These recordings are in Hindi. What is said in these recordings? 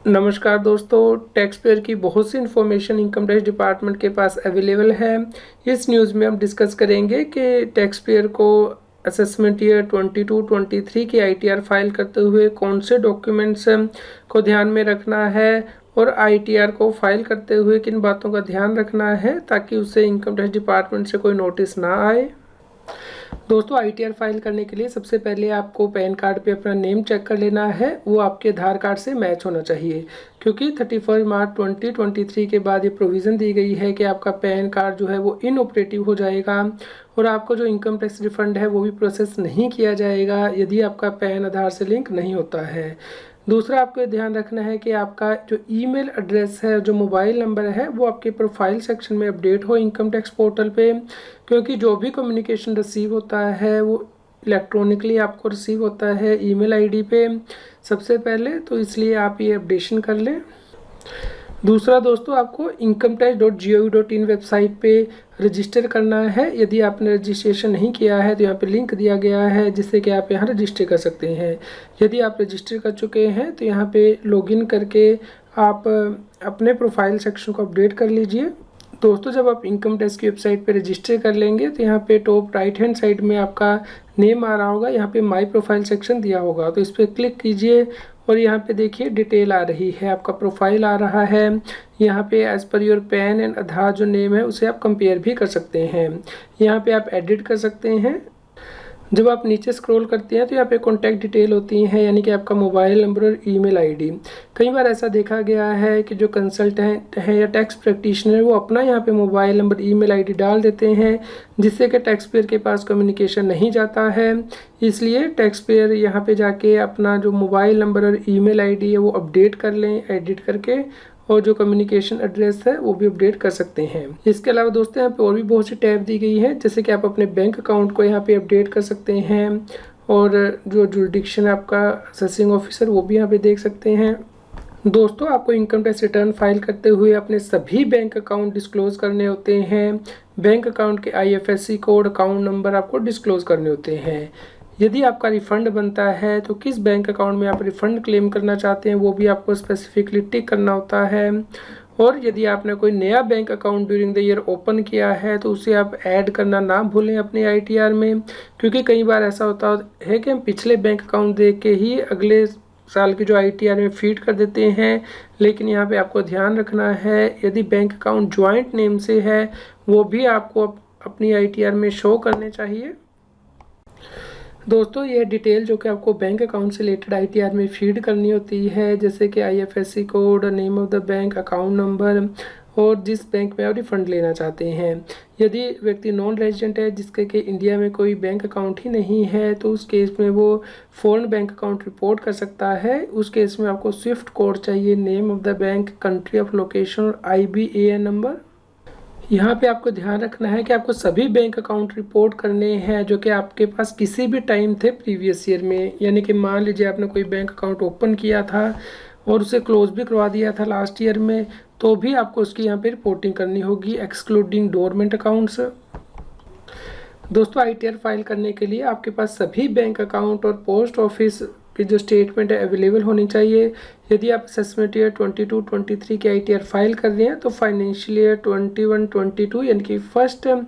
नमस्कार दोस्तों, टैक्स पेयर की बहुत सी इन्फॉर्मेशन इनकम टैक्स डिपार्टमेंट के पास अवेलेबल है। इस न्यूज़ में हम डिस्कस करेंगे कि टैक्स पेयर को असेसमेंट ईयर 22-23 की आईटीआर फाइल करते हुए कौन से डॉक्यूमेंट्स को ध्यान में रखना है और आईटीआर को फाइल करते हुए किन बातों का ध्यान रखना है ताकि उसे इनकम टैक्स डिपार्टमेंट से कोई नोटिस ना आए। दोस्तों, आईटीआर फाइल करने के लिए सबसे पहले आपको पैन कार्ड पे अपना नेम चेक कर लेना है। वो आपके आधार कार्ड से मैच होना चाहिए, क्योंकि 31 मार्च 2023 के बाद ये प्रोविज़न दी गई है कि आपका पैन कार्ड जो है वो इनऑपरेटिव हो जाएगा और आपको जो इनकम टैक्स रिफंड है वो भी प्रोसेस नहीं किया जाएगा यदि आपका पैन आधार से लिंक नहीं होता है। दूसरा, आपको ध्यान रखना है कि आपका जो ईमेल एड्रेस है, जो मोबाइल नंबर है, वो आपके प्रोफाइल सेक्शन में अपडेट हो इनकम टैक्स पोर्टल पे, क्योंकि जो भी कम्युनिकेशन रिसीव होता है वो इलेक्ट्रॉनिकली आपको रिसीव होता है ईमेल आईडी पे सबसे पहले, तो इसलिए आप ये अपडेशन कर लें। दूसरा दोस्तों, आपको incometax.gov.in वेबसाइट पे रजिस्टर करना है। यदि आपने रजिस्ट्रेशन नहीं किया है तो यहाँ पे लिंक दिया गया है जिससे कि आप यहाँ रजिस्टर कर सकते हैं। यदि आप रजिस्टर कर चुके हैं तो यहाँ पे लॉगिन करके आप अपने प्रोफाइल सेक्शन को अपडेट कर लीजिए। दोस्तों, जब आप इनकम टैक्स की वेबसाइट पे रजिस्टर कर लेंगे तो यहाँ पे टॉप राइट हैंड साइड में आपका नेम आ रहा होगा, यहाँ पे माय प्रोफाइल सेक्शन दिया होगा, तो इस पर क्लिक कीजिए और यहाँ पे देखिए डिटेल आ रही है, आपका प्रोफाइल आ रहा है। यहाँ पे as per your pan and आधार जो नेम है उसे आप कंपेयर भी कर सकते हैं। यहाँ पे आप एडिट कर सकते हैं। जब आप नीचे स्क्रॉल करते हैं तो यहाँ पे कॉन्टैक्ट डिटेल होती हैं, यानी कि आपका मोबाइल नंबर और ईमेल आईडी। कई बार ऐसा देखा गया है कि जो कंसल्टेंट है या टैक्स प्रैक्टिशनर वो अपना यहाँ पे मोबाइल नंबर ईमेल आईडी डाल देते हैं, जिससे कि टैक्स पेयर के पास कम्युनिकेशन नहीं जाता है। इसलिए टैक्स पेयर यहाँ पे जाके अपना जो मोबाइल नंबर और ईमेल आईडी है वो अपडेट कर लें एडिट करके, और जो कम्युनिकेशन एड्रेस है वो भी अपडेट कर सकते हैं। इसके अलावा दोस्तों, यहाँ पे और भी बहुत सी टैब दी गई है, जैसे कि आप अपने बैंक अकाउंट को यहाँ पे अपडेट कर सकते हैं और जो जुरिडिक्शन है आपका असेसिंग ऑफिसर वो भी यहाँ पे देख सकते हैं। दोस्तों, आपको इनकम टैक्स रिटर्न फाइल करते हुए अपने सभी बैंक अकाउंट डिस्क्लोज करने होते हैं। बैंक अकाउंट के IFSC कोड, अकाउंट नंबर आपको डिस्क्लोज करने होते हैं। यदि आपका रिफ़ंड बनता है तो किस बैंक अकाउंट में आप रिफ़ंड क्लेम करना चाहते हैं वो भी आपको स्पेसिफिकली टिक करना होता है। और यदि आपने कोई नया bank account during the year open किया है तो उसे आप ऐड करना ना भूलें अपने ITR में, क्योंकि कई बार ऐसा होता है कि हम पिछले बैंक अकाउंट देख के ही अगले साल की जो ITR में फीड कर देते हैं। लेकिन यहाँ पे आपको ध्यान रखना है, यदि बैंक अकाउंट ज्वाइंट नेम से है वो भी आपको अपनी ITR में शो करने चाहिए। दोस्तों, यह डिटेल जो कि आपको बैंक अकाउंट से रिलेटेड ITR में फीड करनी होती है, जैसे कि IFSC code, name of the bank, account number और जिस बैंक में आप रिफंड लेना चाहते हैं। यदि व्यक्ति नॉन रेजिडेंट है जिसके कि इंडिया में कोई बैंक अकाउंट ही नहीं है तो उस केस में वो फॉरेन बैंक अकाउंट रिपोर्ट कर सकता है। उस केस में आपको स्विफ्ट कोड चाहिए, name of the bank, country of location और IBAN नंबर। यहाँ पे आपको ध्यान रखना है कि आपको सभी बैंक अकाउंट रिपोर्ट करने हैं जो कि आपके पास किसी भी टाइम थे प्रीवियस ईयर में। यानी कि मान लीजिए आपने कोई बैंक अकाउंट ओपन किया था और उसे क्लोज भी करवा दिया था लास्ट ईयर में, तो भी आपको उसकी यहाँ पे रिपोर्टिंग करनी होगी, एक्सक्लूडिंग डोरमेंट अकाउंट्स। दोस्तों, ITR फाइल करने के लिए आपके पास सभी बैंक अकाउंट और पोस्ट ऑफिस की जो स्टेटमेंट है अवेलेबल होनी चाहिए। यदि आप असेसमेंट ईयर 22-23 की ITR फाइल कर रहे हैं तो फाइनेंशियल ईयर 21-22 यानी कि 1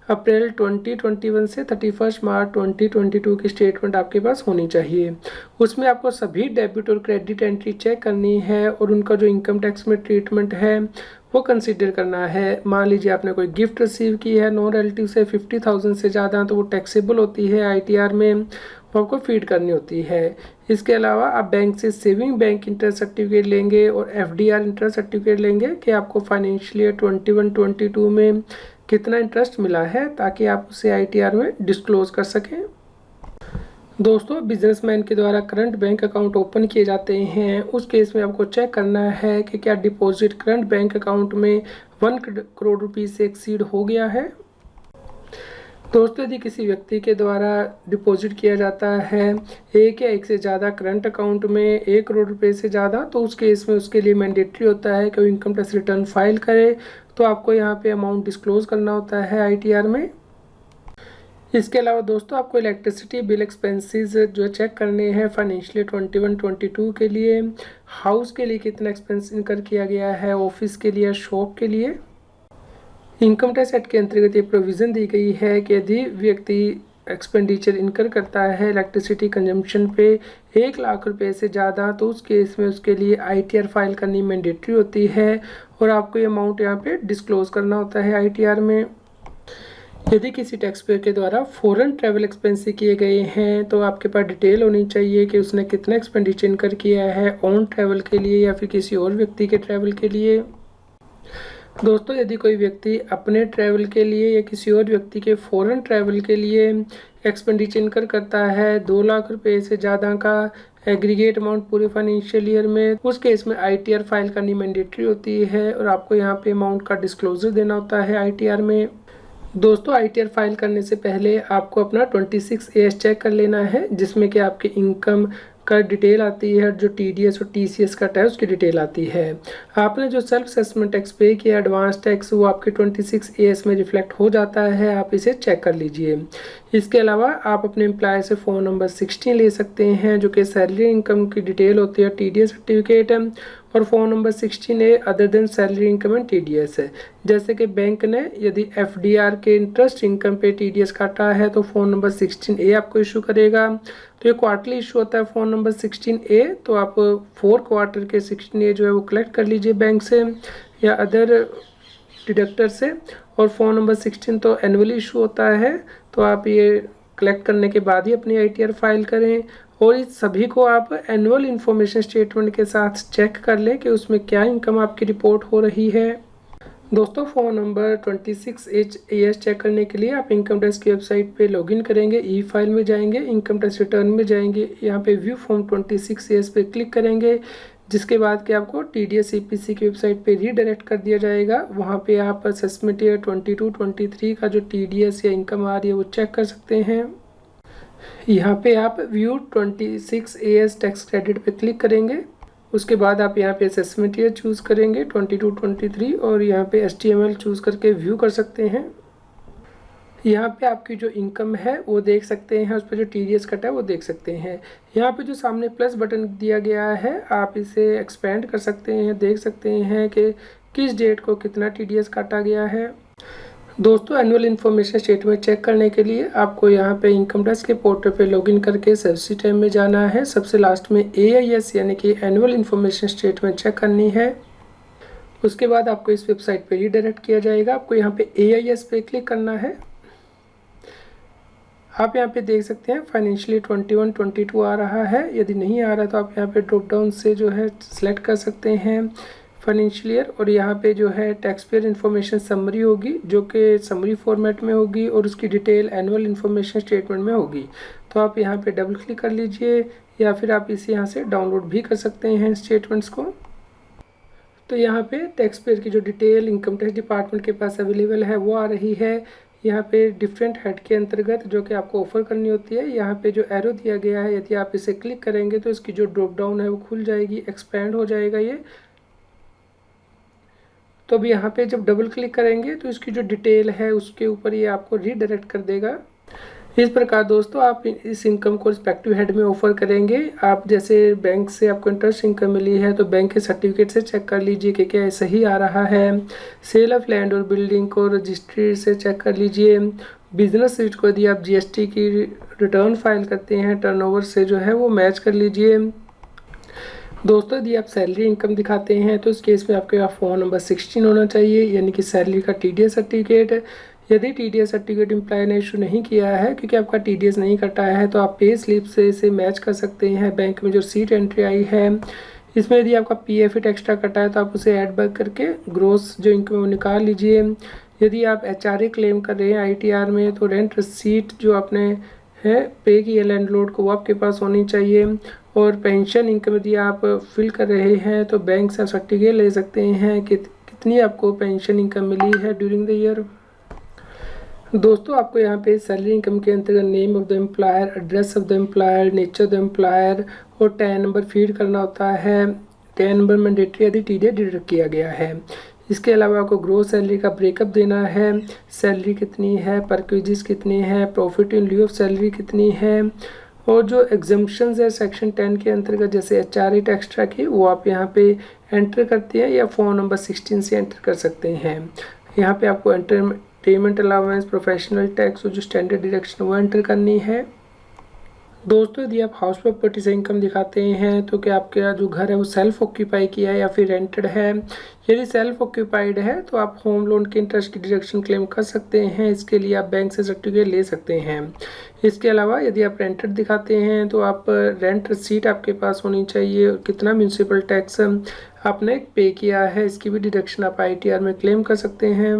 अप्रैल 2021 से 31 मार्च 2022 की स्टेटमेंट आपके पास होनी चाहिए। उसमें आपको सभी डेबिट और क्रेडिट एंट्री चेक करनी है और उनका जो इनकम टैक्स में ट्रीटमेंट है वो कंसीडर करना है। मान लीजिए आपने कोई गिफ्ट रिसीव की है नॉन रिलेटिव से 50,000 से ज़्यादा, तो वो टैक्सेबल होती है ITR में, वो आपको फीड करनी होती है। इसके अलावा आप बैंक से सेविंग बैंक इंटरेस्ट सर्टिफिकेट लेंगे और FDR इंटरेस्ट सर्टिफिकेट लेंगे कि आपको फाइनेंशियल ईयर 21-22 में कितना इंटरेस्ट मिला है, ताकि आप उसे ITR में डिस्क्लोज कर सकें। दोस्तों, बिजनेसमैन के द्वारा करंट बैंक अकाउंट ओपन किए जाते हैं, उस केस में आपको चेक करना है कि क्या डिपॉजिट करंट बैंक अकाउंट में 1 करोड़ रुपये से एक्सीड हो गया है। दोस्तों, यदि किसी व्यक्ति के द्वारा डिपॉजिट किया जाता है एक या एक से ज़्यादा करंट अकाउंट में 1 करोड़ रुपए से ज़्यादा, तो उस केस में उसके लिए मैंडेटरी होता है कि वो इनकम टैक्स रिटर्न फाइल करे। तो आपको यहाँ पे अमाउंट डिस्क्लोज करना होता है ITR में। इसके अलावा दोस्तों आपको इलेक्ट्रिसिटी बिल एक्सपेंसेस जो चेक करने हैं फाइनेंशियल 21-22 के लिए। हाउस के लिए कितना एक्सपेंस इनकर किया गया है, ऑफिस के लिए, शॉप के लिए। इनकम टैक्स एक्ट के अंतर्गत ये प्रोविज़न दी गई है कि यदि व्यक्ति एक्सपेंडिचर इनकर करता है इलेक्ट्रिसिटी कंजम्पशन पे 1 लाख रुपए से ज़्यादा, तो उस केस में उसके लिए ITR फाइल करनी मैंडेटरी होती है और आपको ये अमाउंट यहाँ पे डिस्क्लोज़ करना होता है ITR में। यदि किसी टैक्स पेयर के द्वारा फॉरेन ट्रैवल एक्सपेंस किए गए हैं तो आपके पास डिटेल होनी चाहिए कि उसने कितना एक्सपेंडिचर इनकर किया है ऑन ट्रैवल के लिए या फिर किसी और व्यक्ति के ट्रैवल के लिए। दोस्तों यदि कोई व्यक्ति अपने ट्रैवल के लिए या किसी और व्यक्ति के फॉरेन ट्रैवल के लिए एक्सपेंडिचर इनकर करता है 2 लाख रुपए से ज़्यादा का एग्रीगेट अमाउंट पूरे फाइनेंशियल ईयर में, उस केस में ITR फाइल करनी मैंडेटरी होती है और आपको यहाँ पे अमाउंट का डिस्क्लोजर देना होता है ITR में। दोस्तों ITR फाइल करने से पहले आपको अपना 26AS चेक कर लेना है, जिसमें कि आपकी इनकम का डिटेल आती है, जो TDS और TCS का टैक्स उसकी डिटेल आती है। आपने जो सेल्फ असेसमेंट टैक्स पे किया एडवांस टैक्स, वो आपके 26AS में रिफ्लेक्ट हो जाता है, आप इसे चेक कर लीजिए। इसके अलावा आप अपने एम्प्लॉय से फ़ोन नंबर 16 ले सकते हैं, जो कि सैलरी इनकम की डिटेल होती है, TDS सर्टिफिकेट है, और phone number 16A other than salary income and TDS है। जैसे कि बैंक ने यदि FDR के इंटरेस्ट इनकम पे TDS काटा है तो फ़ोन नंबर 16A आपको इशू करेगा। तो ये क्वार्टरली इशू होता है फ़ोन नंबर 16A, तो आप 4 क्वार्टर के 16A जो है वो कलेक्ट कर लीजिए बैंक से या अदर डिडक्टर से। और फ़ोन नंबर 16 तो एनुअली इशू होता है, तो आप ये कलेक्ट करने के बाद ही अपनी ITR फाइल करें। और इस सभी को आप एनुअल इन्फॉर्मेशन स्टेटमेंट के साथ चेक कर लें कि उसमें क्या इनकम आपकी रिपोर्ट हो रही है। दोस्तों फ़ोन नंबर 26AS चेक करने के लिए आप इनकम टैक्स की वेबसाइट पे लॉगिन करेंगे, ई फाइल में जाएंगे, इनकम टैक्स रिटर्न में जाएंगे, यहाँ पे व्यू फॉर्म 26AS पे क्लिक करेंगे, जिसके बाद कि आपको TDS CPC की वेबसाइट पे रीडायरेक्ट कर दिया जाएगा। वहाँ पे आप असेसमेंट ईयर 22-23 का जो TDS या इनकम आ रही है वो चेक कर सकते हैं। यहाँ पे आप व्यू 26AS टैक्स क्रेडिट पे क्लिक करेंगे, उसके बाद आप यहाँ पे असेसमेंट ईयर चूज़ करेंगे 22-23 और यहाँ पे HTML चूज़ करके व्यू कर सकते हैं। यहाँ पे आपकी जो इनकम है वो देख सकते हैं, उस पर जो TDS कटा है वो देख सकते हैं। यहाँ पे जो सामने प्लस बटन दिया गया है आप इसे एक्सपेंड कर सकते हैं, देख सकते हैं कि किस डेट को कितना TDS काटा गया है। दोस्तों एनुअल इन्फॉर्मेशन स्टेटमेंट चेक करने के लिए आपको यहाँ पे इनकम टैक्स के पोर्टल पे लॉगिन करके सर्विस टाइम में जाना है। सबसे लास्ट में AIS यानी कि एनुअल इन्फॉर्मेशन स्टेटमेंट चेक करनी है। उसके बाद आपको इस वेबसाइट पे रीडायरेक्ट किया जाएगा, आपको यहाँ पे AIS पे क्लिक करना है। आप यहाँ पे देख सकते हैं फाइनेंशियली 21-22 आ रहा है, यदि नहीं आ रहा तो आप यहाँ पे ड्रॉप डाउन से जो है सिलेक्ट कर सकते हैं फाइनेंशियल ईयर, और यहाँ पे जो है टैक्स पेयर इन्फॉर्मेशन समरी होगी जो कि समरी फॉर्मेट में होगी और उसकी डिटेल एनुअल इन्फॉर्मेशन स्टेटमेंट में होगी। तो आप यहाँ पे डबल क्लिक कर लीजिए या फिर आप इसे यहाँ से डाउनलोड भी कर सकते हैं स्टेटमेंट्स को। तो यहाँ पे टैक्स पेयर की जो डिटेल इनकम टैक्स डिपार्टमेंट के पास अवेलेबल है वो आ रही है। यहाँ पे डिफरेंट हेड के अंतर्गत जो कि आपको ऑफर करनी होती है, यहाँ पे जो एरो दिया गया है यदि आप इसे क्लिक करेंगे तो इसकी जो ड्रॉप डाउन है वो खुल जाएगी, एक्सपैंड हो जाएगा ये। तो अब यहाँ पे जब डबल क्लिक करेंगे तो इसकी जो डिटेल है उसके ऊपर ये आपको रीडायरेक्ट कर देगा। इस प्रकार दोस्तों आप इस इनकम को रिस्पेक्टिव हेड में ऑफर करेंगे। आप जैसे बैंक से आपको इंटरेस्ट इनकम मिली है तो बैंक के सर्टिफिकेट से चेक कर लीजिए कि क्या सही आ रहा है। सेल ऑफ लैंड और बिल्डिंग को रजिस्ट्री से चेक कर लीजिए। बिजनेस सीट को यदि आप GST की रिटर्न फाइल करते हैं टर्नओवर से जो है वो मैच कर लीजिए। दोस्तों यदि आप सैलरी इनकम दिखाते हैं तो इस केस में आपके पास फ़ोन नंबर 16 होना चाहिए, यानी कि सैलरी का TDS सर्टिफिकेट। यदि TDS सर्टिफिकेट एम्प्लॉय ने इशू नहीं किया है क्योंकि आपका TDS नहीं कटा है तो आप पे स्लिप से इसे मैच कर सकते हैं। बैंक में जो सीट एंट्री आई है इसमें यदि आपका PF एक्स्ट्रा कटा है तो आप उसे ऐड बैक करके ग्रोस जो इनकम है वो निकाल लीजिए। यदि आप HRA क्लेम कर रहे हैं ITR में तो रेंट रिसीट जो आपने है पे की है लैंडलॉर्ड को वो आपके पास होनी चाहिए। और पेंशन इनकम यदि आप फिल कर रहे हैं तो बैंक से सर्टिफिकेट ले सकते हैं कि कितनी आपको पेंशन इनकम मिली है ड्यूरिंग द ईयर। दोस्तों आपको यहाँ पे सैलरी इनकम के अंतर्गत name of the employer, address of the employer, nature of the employer और टैन नंबर फीड करना होता है। टैन नंबर मैंडेटरी यदि TDS डिडक्ट किया गया है। इसके अलावा आपको ग्रोस सैलरी का ब्रेकअप देना है, सैलरी कितनी है, परक्विजिस कितनी है, profit in lieu of salary कितनी है, और जो एग्जम्पशंस है सेक्शन 10 के अंतर्गत जैसे HRA एक्स्ट्रा की वो आप यहाँ पे एंटर करते हैं या फॉर्म नंबर 16 से एंटर कर सकते हैं। यहाँ पे आपको एंटरटेनमेंट अलाउंस, प्रोफेशनल टैक्स और जो स्टैंडर्ड डिडक्शन वो एंटर करनी है। दोस्तों यदि आप हाउस प्रॉपर्टी से इनकम दिखाते हैं तो क्या आपका जो घर है वो सेल्फ ऑक्यूपाई किया है या फिर रेंटेड है। यदि सेल्फ ऑक्यूपाइड है तो आप होम लोन के इंटरेस्ट की डिडक्शन क्लेम कर सकते हैं। इसके लिए आप बैंक से सर्टिफिकेट ले सकते हैं। इसके अलावा यदि आप रेंटेड दिखाते हैं तो आप रेंट रसीट आपके पास होनी चाहिए, कितना म्यूनसिपल टैक्स आपने पे किया है इसकी भी डिडक्शन आप ITR में क्लेम कर सकते हैं।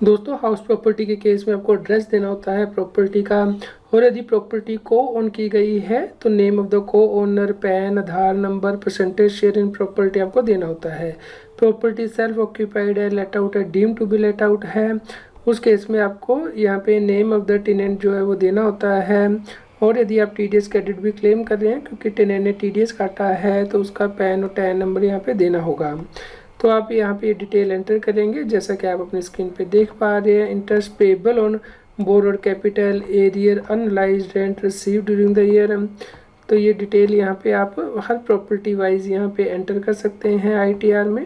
दोस्तों हाउस प्रॉपर्टी के केस में आपको एड्रेस देना होता है प्रॉपर्टी का, और यदि प्रॉपर्टी को ओन की गई है तो name of the co owner, PAN, Aadhaar number, percentage share in property आपको देना होता है। प्रॉपर्टी सेल्फ ऑक्यूपाइड है, लेट आउट है, deem to be let out है, उस केस में आपको यहाँ पे नेम ऑफ द टेनेंट जो है वो देना होता है। और यदि आप TDS क्रेडिट भी क्लेम कर रहे हैं क्योंकि टेनेंट ने TDS काटा है तो उसका पैन और टैन नंबर यहाँ पे देना होगा। तो आप यहाँ पे डिटेल एंटर करेंगे जैसा कि आप अपनी स्क्रीन पे देख पा रहे हैं। Interest payable on borrowed capital, arrear, unrealised rent receive during the year. तो ये डिटेल यहाँ पे आप हर प्रॉपर्टी वाइज यहाँ पे एंटर कर सकते हैं ITR में।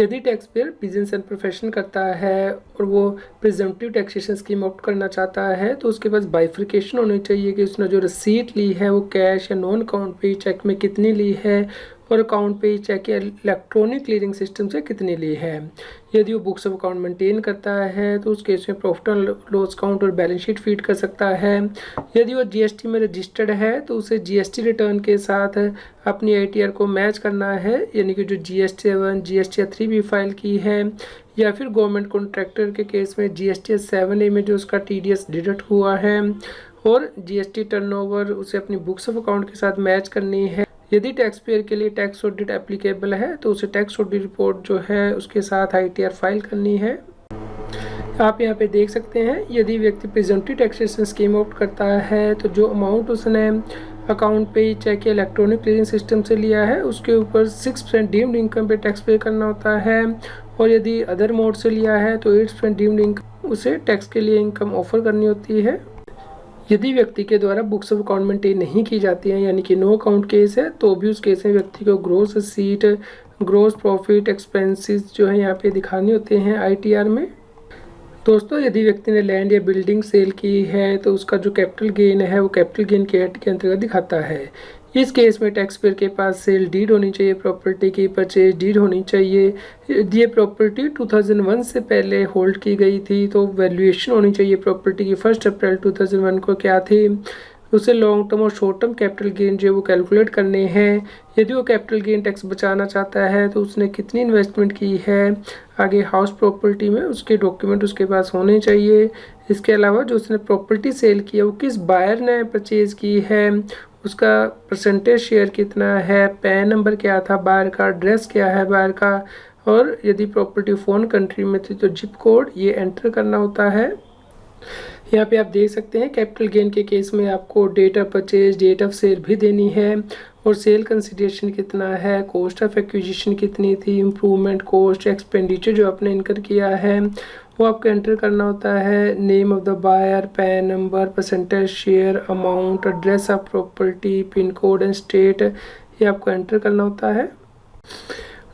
यदि tax payer business and profession करता है और वो प्रिजम्पटिव टैक्सेशन स्कीम ऑप्ट करना चाहता है तो उसके पास बाइफिकेशन होनी चाहिए कि उसने जो रसीट ली है वो कैश या नॉन अकाउंट पे चेक में कितनी ली है और अकाउंट पे चेक या इलेक्ट्रॉनिक क्लियरिंग सिस्टम से कितनी ली है। यदि वो बुक्स ऑफ अकाउंट मेंटेन करता है तो उस केस में प्रॉफिट एंड लॉस अकाउंट और बैलेंस शीट फीड कर सकता है। यदि वो GST में रजिस्टर्ड है तो उसे GST रिटर्न के साथ अपनी ITR को मैच करना है, यानी कि जो GST 1, GST 3 भी फाइल की है, या फिर गवर्नमेंट कॉन्ट्रैक्टर के केस में GST 7A में जो उसका TDS डिडक्ट हुआ है और GST टर्नओवर उसे अपनी बुक्स ऑफ अकाउंट के साथ मैच करनी है। यदि टैक्स पेयर के लिए टैक्स ऑडिट एप्लीकेबल है तो उसे टैक्स ऑडिट रिपोर्ट जो है उसके साथ ITR फाइल करनी है। आप यहाँ पे देख सकते हैं यदि व्यक्ति प्रिजम्पटिव टैक्सेशन स्कीम ऑप्ट करता है तो जो अमाउंट उसने अकाउंट पे चेक या इलेक्ट्रॉनिक क्लियरिंग सिस्टम से लिया है उसके ऊपर 6% डीम्ड इनकम पे टैक्स पे करना होता है, और यदि अदर मोड से लिया है तो 8% डीम्ड इनकम उसे टैक्स के लिए इनकम ऑफर करनी होती है। यदि व्यक्ति के द्वारा बुक्स ऑफ अकाउंट मेंटेन नहीं की जाती हैं यानी कि नो अकाउंट केस है तो भी उस केस में व्यक्ति को gross receipt, gross profit, expenses जो है यहाँ पे दिखाने होते हैं ITR में। दोस्तों यदि व्यक्ति ने लैंड या बिल्डिंग सेल की है तो उसका जो कैपिटल गेन है वो कैपिटल गेन के एक्ट के अंतर्गत दिखाता है। इस केस में टैक्स पेयर के पास सेल डीड होनी चाहिए, प्रॉपर्टी की परचेज डीड होनी चाहिए। ये प्रॉपर्टी 2001 से पहले होल्ड की गई थी तो वैल्यूएशन होनी चाहिए प्रॉपर्टी की 1 अप्रैल 2001 को क्या थी, उसे लॉन्ग टर्म और शॉर्ट टर्म कैपिटल गेन जो वो कैलकुलेट करने हैं। यदि वो कैपिटल गेन टैक्स बचाना चाहता है तो उसने कितनी इन्वेस्टमेंट की है आगे हाउस प्रॉपर्टी में, उसके डॉक्यूमेंट उसके पास होने चाहिए। इसके अलावा जो उसने प्रॉपर्टी सेल की है वो किस बायर ने परचेज की है, उसका परसेंटेज शेयर कितना है, पैन नंबर क्या था बायर का, एड्रेस क्या है बायर का, और यदि प्रॉपर्टी फॉरेन कंट्री में थी तो जिप कोड ये एंटर करना होता है। यहाँ पे आप देख सकते हैं कैपिटल गेन के केस में आपको date of purchase, date of sale भी देनी है और सेल कंसिडरेशन कितना है, कॉस्ट ऑफ एक्विजिशन कितनी थी, इम्प्रूवमेंट कॉस्ट, एक्सपेंडिचर जो आपने इनकर किया है वो आपको एंटर करना होता है। Name of the buyer, PAN number, percentage share, amount, address of property, pin code and state ये आपको एंटर करना होता है।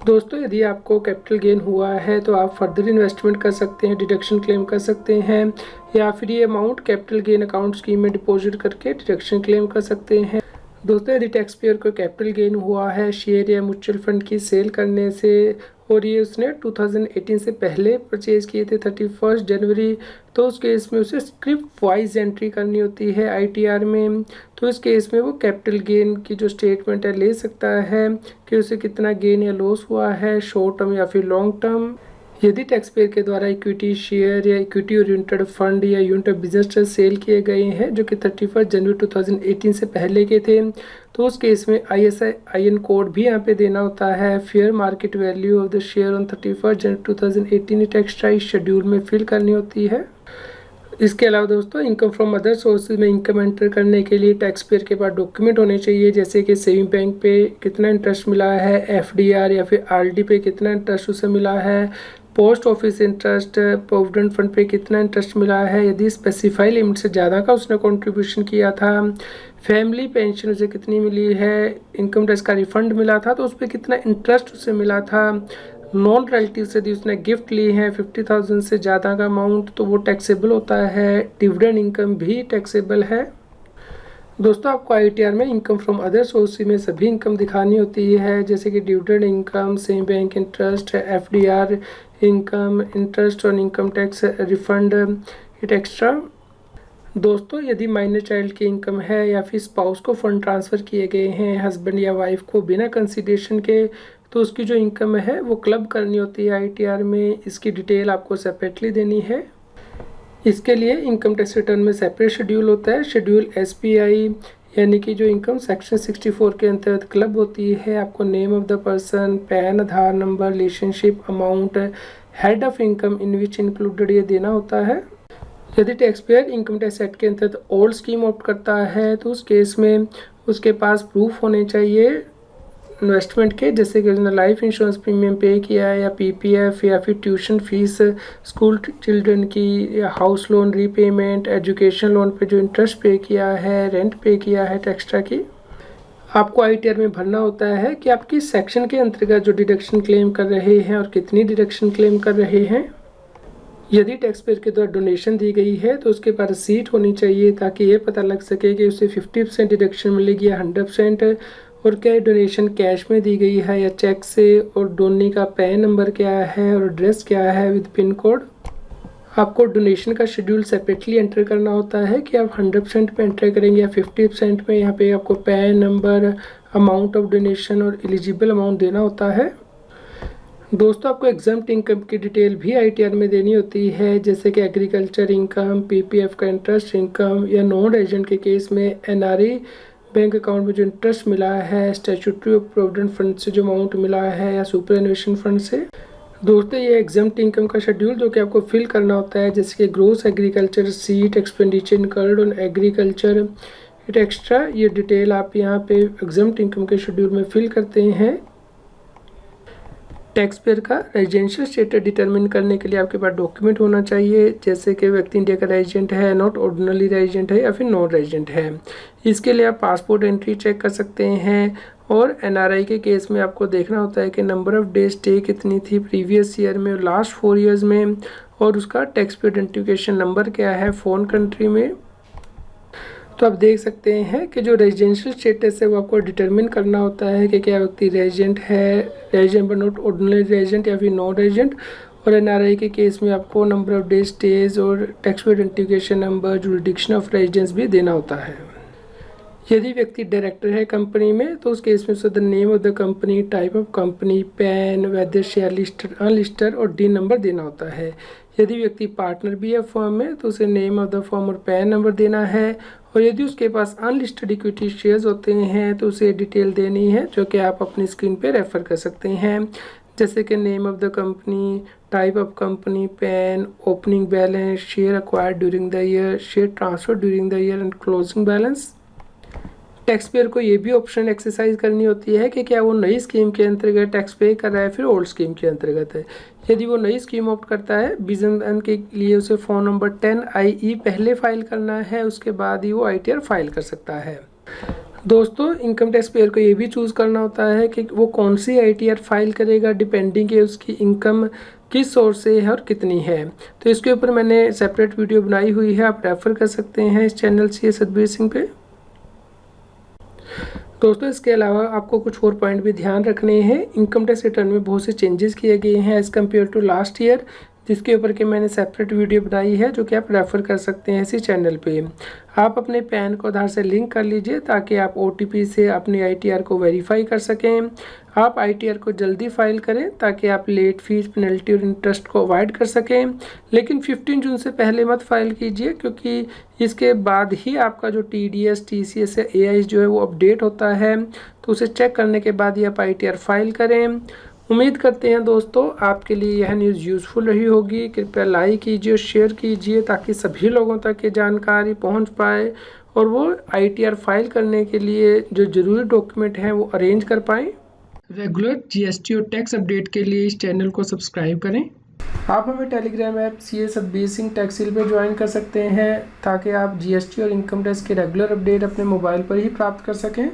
दोस्तों यदि आपको कैपिटल गेन हुआ है तो आप फर्दर इन्वेस्टमेंट कर सकते हैं, डिडक्शन क्लेम कर सकते हैं, या फिर ये amount capital gain account scheme में डिपॉजिट करके डिडक्शन क्लेम कर सकते हैं। दोस्तों यदि टैक्स पेयर को कैपिटल गेन हुआ है शेयर या म्यूचुअल फंड की सेल करने से और ये उसने 2018 से पहले परचेज किए थे 31 जनवरी, तो उस केस में उसे स्क्रिप्ट वाइज एंट्री करनी होती है ITR में। तो इस केस में वो कैपिटल गेन की जो स्टेटमेंट है ले सकता है कि उसे कितना गेन या लॉस हुआ है, शॉर्ट टर्म या फिर लॉन्ग टर्म। यदि टैक्स पेयर के द्वारा इक्विटी शेयर या इक्विटी ओरिएंटेड फंड या यूनिट ऑफ बिजनेस सेल किए गए हैं जो कि 31 जनवरी 2018 से पहले के थे तो उस केस में ISIN कोड भी यहाँ पे देना होता है। Fair market value of the share on 31 January 2018 tax price schedule में फिल करनी होती है। इसके अलावा दोस्तों इनकम फ्रॉम अदर सोर्सेज में इनकम एंटर करने के लिए टैक्स पेयर के पास डॉक्यूमेंट होने चाहिए, जैसे कि सेविंग बैंक पे कितना इंटरेस्ट मिला है, एफडीआर या फिर आरडी पे कितना इंटरेस्ट उसे मिला है, post office interest, provident fund पे कितना इंटरेस्ट मिला है, यदि स्पेसिफाई लिमिट से ज़्यादा का उसने कंट्रीब्यूशन किया था, फैमिली पेंशन उसे कितनी मिली है, इनकम टैक्स का रिफंड मिला था तो उस पर कितना इंटरेस्ट उसे मिला था, नॉन रिलेटिव से यदि उसने गिफ्ट ली है 50,000 से ज़्यादा का अमाउंट तो वो टैक्सेबल होता है, डिविडेंड इनकम भी टैक्सेबल है। दोस्तों आपको आईटीआर में इनकम फ्रॉम अदर सोर्स में सभी इनकम दिखानी होती है, जैसे कि dividend income, same bank interest, FDR income, interest on income tax refund, it extra. दोस्तों यदि माइनर चाइल्ड की इनकम है या फिर स्पाउस को फंड ट्रांसफ़र किए गए हैं हस्बैंड या वाइफ को बिना कंसिडरेशन के, तो उसकी जो इनकम है वो क्लब करनी होती है आईटीआर में। इसकी डिटेल आपको सेपरेटली देनी है। इसके लिए इनकम टैक्स रिटर्न में सेपरेट शेड्यूल होता है, शेड्यूल एसपीआई, यानी कि जो इनकम सेक्शन 64 के अंतर्गत क्लब होती है। आपको name of the person, pan, Aadhaar number, relationship, amount, head of income in which included ये देना होता है। यदि tax payer income tax act के अंतर्गत ओल्ड स्कीम ऑप्ट करता है तो उस केस में उसके पास प्रूफ होने चाहिए इन्वेस्टमेंट के, जैसे कि उसने लाइफ इंश्योरेंस प्रीमियम पे किया है या पीपीएफ या फिर ट्यूशन फीस स्कूल चिल्ड्रन की, या house loan repayment, education loan पे जो इंटरेस्ट पे किया है, रेंट पे किया है एक्स्ट्रा की। आपको आईटीआर में भरना होता है कि आप किस सेक्शन के अंतर्गत जो डिडक्शन क्लेम कर रहे हैं और कितनी डिडक्शन क्लेम कर रहे हैं। यदि टैक्स पेयर के द्वारा डोनेशन दी गई है तो उसके पास रसीट होनी चाहिए ताकि ये पता लग सके कि उसे 50% डिडक्शन मिलेगी या 100%, और क्या डोनेशन कैश में दी गई है या चेक से, और डोनी का पैन नंबर क्या है और एड्रेस क्या है विद पिन कोड। आपको डोनेशन का शेड्यूल सेपरेटली एंटर करना होता है कि आप 100% में एंटर करेंगे या 50% में। यहाँ पे आपको pan number, amount of donation और एलिजिबल अमाउंट देना होता है। दोस्तों आपको एग्जाम्प्ट इनकम की डिटेल भी आईटीआर में देनी होती है, जैसे कि एग्रीकल्चर इनकम, पीपीएफ का इंटरेस्ट इनकम, या नॉन रेजिडेंट के केस में एनआरई बैंक अकाउंट में जो इंटरेस्ट मिला है, स्टैट्यूटरी ऑफ प्रोविडेंट फंड से जो अमाउंट मिला है या सुपर एनुएशन फंड से। दोस्तों ये एग्जाम्प्ट इनकम का शेड्यूल जो कि आपको फिल करना होता है, जैसे कि gross agriculture receipt, expenditure incurred on agriculture, it extra, ये डिटेल आप यहाँ पे एग्जाम्प्ट इनकम के शेड्यूल में फिल करते हैं। टैक्स पेयर का रेजिडेंशियल स्टेटस डिटरमिन करने के लिए आपके पास डॉक्यूमेंट होना चाहिए, जैसे कि व्यक्ति इंडिया का रेजिडेंट है, नॉट ऑर्डिनरी रेजिडेंट है या फिर नॉन रेजिडेंट है। इसके लिए आप पासपोर्ट एंट्री चेक कर सकते हैं, और एनआरआई के केस में आपको देखना होता है कि नंबर ऑफ डे स्टे कितनी थी प्रीवियस ईयर में और लास्ट 4 ईयर्स में, और उसका टैक्स पेयर आइडेंटिफिकेशन नंबर क्या है फॉरेन कंट्री में। तो आप देख सकते हैं कि जो रेजिडेंशियल स्टेटस है वो आपको डिटरमिन करना होता है कि क्या व्यक्ति रेजिडेंट है, resident but not ordinary resident या फिर नॉन रेजिडेंट। और एनआरआई के केस में आपको नंबर ऑफ डे स्टेज और tax payer identification number, jurisdiction of residence भी देना होता है। यदि व्यक्ति डायरेक्टर है कंपनी में तो उस केस में the name of the company, type of company, PAN, whether share listed unlisted और डी नंबर देना होता है। यदि व्यक्ति पार्टनर भी है फर्म में तो उसे नेम ऑफ द फर्म और पैन नंबर देना है, और यदि उसके पास अनलिस्टेड इक्विटी शेयर्स होते हैं तो उसे डिटेल देनी है, जो कि आप अपनी स्क्रीन पे रेफर कर सकते हैं, जैसे कि name of the company, type of company, pan, opening balance, share acquired during the year, share transfer during the year and closing balance. Tax payer को ये भी ऑप्शन एक्सरसाइज करनी होती है कि क्या वो नई स्कीम के अंतर्गत टैक्स पे कर रहा है फिर ओल्ड स्कीम के अंतर्गत है। यदि वो नई स्कीम ऑप्ट करता है बिजनेसमैन के लिए उसे फॉर्म नंबर 10IE पहले फाइल करना है, उसके बाद ही वो आईटीआर फाइल कर सकता है। दोस्तों इनकम टैक्स पेयर को ये भी चूज़ करना होता है कि वो कौन सी आईटीआर फाइल करेगा, डिपेंडिंग है उसकी इनकम किस सोर्स से है और कितनी है। तो इसके ऊपर मैंने सेपरेट वीडियो बनाई हुई है, आप रेफ़र कर सकते हैं इस चैनल CA सतबीर सिंह पे। दोस्तों इसके अलावा आपको कुछ और पॉइंट भी ध्यान रखने हैं। इनकम टैक्स रिटर्न में बहुत से चेंजेस किए गए हैं as compared to last year, जिसके ऊपर के मैंने सेपरेट वीडियो बनाई है, जो कि आप रेफ़र कर सकते हैं इसी चैनल पे। आप अपने पैन को आधार से लिंक कर लीजिए ताकि आप OTP से अपनी आईटीआर को वेरीफाई कर सकें। आप आईटीआर को जल्दी फाइल करें ताकि आप लेट फीस, पेनल्टी और इंटरेस्ट को अवॉइड कर सकें, लेकिन 15 जून से पहले मत फाइल कीजिए, क्योंकि इसके बाद ही आपका जो TDS, TCS या AIS जो है वो अपडेट होता है, तो उसे चेक करने के बाद ही आप आईटीआर फाइल करें। उम्मीद करते हैं दोस्तों आपके लिए यह न्यूज़ यूज़फुल रही होगी। कृपया लाइक कीजिए और शेयर कीजिए ताकि सभी लोगों तक ये जानकारी पहुंच पाए और वो ITR फाइल करने के लिए जो ज़रूरी डॉक्यूमेंट हैं वो अरेंज कर पाएँ। रेगुलर GST और टैक्स अपडेट के लिए इस चैनल को सब्सक्राइब करें। आप हमें Telegram app CA Satbir Singh टैक्सील पर ज्वाइन कर सकते हैं ताकि आप GST और इनकम टैक्स के रेगुलर अपडेट अपने मोबाइल पर ही प्राप्त कर सकें।